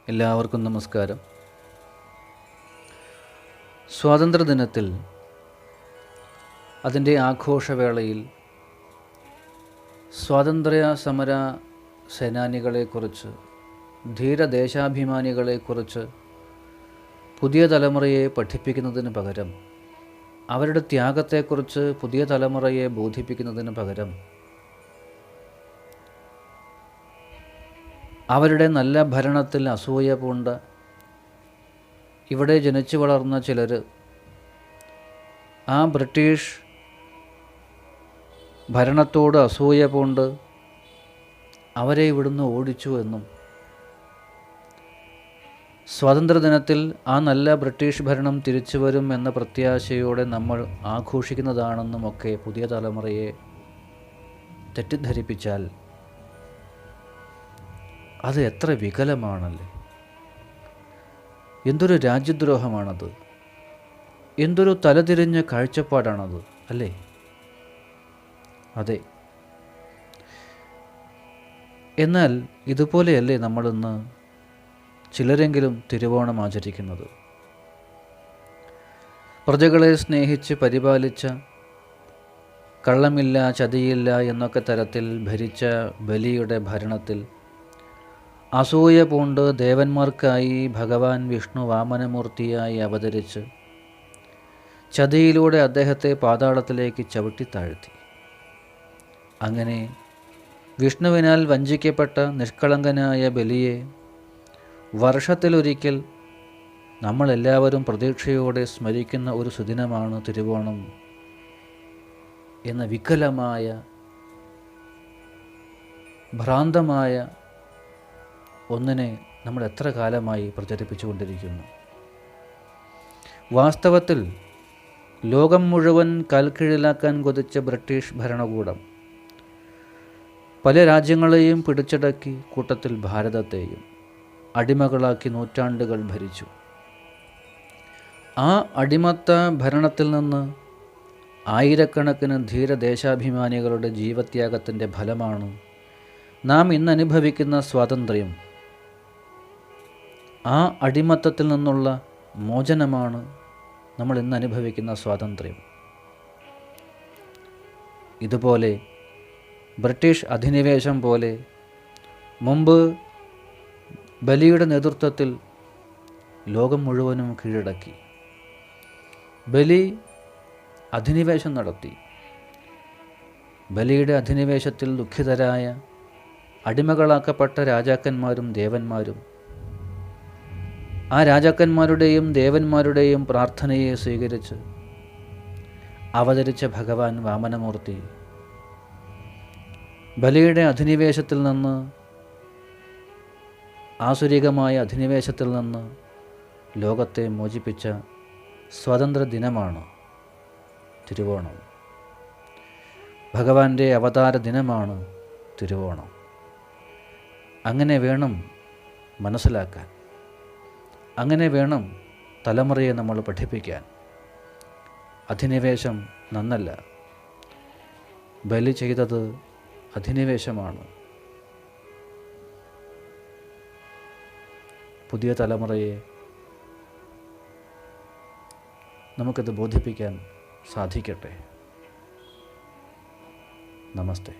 എല്ലാവർക്കും നമസ്കാരം. സ്വാതന്ത്ര്യദിനത്തിൽ അതിൻ്റെ ആഘോഷവേളയിൽ സ്വാതന്ത്ര്യ സമര സേനാനികളെക്കുറിച്ച്, ധീരദേശാഭിമാനികളെക്കുറിച്ച് പുതിയ തലമുറയെ പഠിപ്പിക്കുന്നതിന് പകരം, അവരുടെ ത്യാഗത്തെക്കുറിച്ച് പുതിയ തലമുറയെ ബോധിപ്പിക്കുന്നതിന് പകരം, അവരുടെ നല്ല ഭരണത്തിൽ അസൂയ പൂണ്ട ഇവിടെ ജനിച്ചു വളർന്ന ചിലർ ആ ബ്രിട്ടീഷ് ഭരണത്തോട് അസൂയ പൂണ്ട് അവരെ ഇവിടുന്ന് ഓടിച്ചു എന്നും, സ്വാതന്ത്ര്യദിനത്തിൽ ആ നല്ല ബ്രിട്ടീഷ് ഭരണം തിരിച്ചു വരും എന്ന പ്രത്യാശയോടെ നമ്മൾ ആഘോഷിക്കുന്നതാണെന്നുമൊക്കെ പുതിയ തലമുറയെ തെറ്റിദ്ധരിപ്പിച്ചാൽ അത് എത്ര വികലമാണല്ലേ! എന്തൊരു രാജ്യദ്രോഹമാണത്! എന്തൊരു തലതിരിഞ്ഞ കാഴ്ചപ്പാടാണത്, അല്ലേ? അതെ. എന്നാൽ ഇതുപോലെയല്ലേ നമ്മളിന്ന് ചിലരെങ്കിലും തിരുവോണം ആചരിക്കുന്നത്? പ്രജകളെ സ്നേഹിച്ച് പരിപാലിച്ച, കള്ളമില്ല ചതിയില്ല എന്നൊക്കെ തരത്തിൽ ഭരിച്ച ബലിയുടെ ഭരണത്തിൽ അസൂയ പൂണ്ട് ദേവന്മാർക്കായി ഭഗവാൻ വിഷ്ണു വാമനമൂർത്തിയായി അവതരിച്ച് ചതിയിലൂടെ അദ്ദേഹത്തെ പാതാളത്തിലേക്ക് ചവിട്ടിത്താഴ്ത്തി. അങ്ങനെ വിഷ്ണുവിനാൽ വഞ്ചിക്കപ്പെട്ട നിഷ്കളങ്കനായ ബലിയെ വർഷത്തിലൊരിക്കൽ നമ്മളെല്ലാവരും പ്രതീക്ഷയോടെ സ്മരിക്കുന്ന ഒരു സുദിനമാണ് തിരുവോണം എന്ന വികലമായ, ഭ്രാന്തമായ ഒന്നിനെ നമ്മൾ എത്ര കാലമായി പ്രചരിപ്പിച്ചുകൊണ്ടിരിക്കുന്നു? വാസ്തവത്തിൽ ലോകം മുഴുവൻ കാൽക്കീഴിലാക്കാൻ കൊതിച്ച ബ്രിട്ടീഷ് ഭരണകൂടം പല രാജ്യങ്ങളെയും പിടിച്ചടക്കി, കൂട്ടത്തിൽ ഭാരതത്തെയും അടിമകളാക്കി നൂറ്റാണ്ടുകൾ ഭരിച്ചു. ആ അടിമത്ത ഭരണത്തിൽ നിന്ന് ആയിരക്കണക്കിന് ധീരദേശാഭിമാനികളുടെ ജീവത്യാഗത്തിൻ്റെ ഫലമാണ് നാം ഇന്ന് അനുഭവിക്കുന്ന സ്വാതന്ത്ര്യം. ആ അടിമത്തത്തിൽ നിന്നുള്ള മോചനമാണ് നമ്മൾ ഇന്ന് അനുഭവിക്കുന്ന സ്വാതന്ത്ര്യം. ഇതുപോലെ ബ്രിട്ടീഷ് അധിനിവേശം പോലെ മുമ്പ് ബലിയുടെ നേതൃത്വത്തിൽ ലോകം മുഴുവനും കീഴടക്കി. ബലി അധിനിവേശം നടത്തി. ബലിയുടെ അധിനിവേശത്തിൽ ദുഃഖിതരായ അടിമകളാക്കപ്പെട്ട രാജാക്കന്മാരും ദേവന്മാരും, ആ രാജാക്കന്മാരുടെയും ദേവന്മാരുടെയും പ്രാർത്ഥനയെ സ്വീകരിച്ച് അവതരിച്ച ഭഗവാൻ വാമനമൂർത്തി ബലിയുടെ അധിനിവേശത്തിൽ നിന്ന്, ആസുരികമായ അധിനിവേശത്തിൽ നിന്ന് ലോകത്തെ മോചിപ്പിച്ച സ്വാതന്ത്ര്യ ദിനമാണ് തിരുവോണം. ഭഗവാന്റെ അവതാര ദിനമാണ് തിരുവോണം. അങ്ങനെ വേണം മനസ്സിലാക്കാൻ, അങ്ങനെ വേണം തലമുറയെ നമ്മൾ പഠിപ്പിക്കാൻ. അധിനിവേശം നന്നല്ല. ബലി ചെയ്തത് അധിനിവേശമാണ്. പുതിയ തലമുറയെ നമുക്കത് ബോധിപ്പിക്കാൻ സാധിക്കട്ടെ. നമസ്തേ.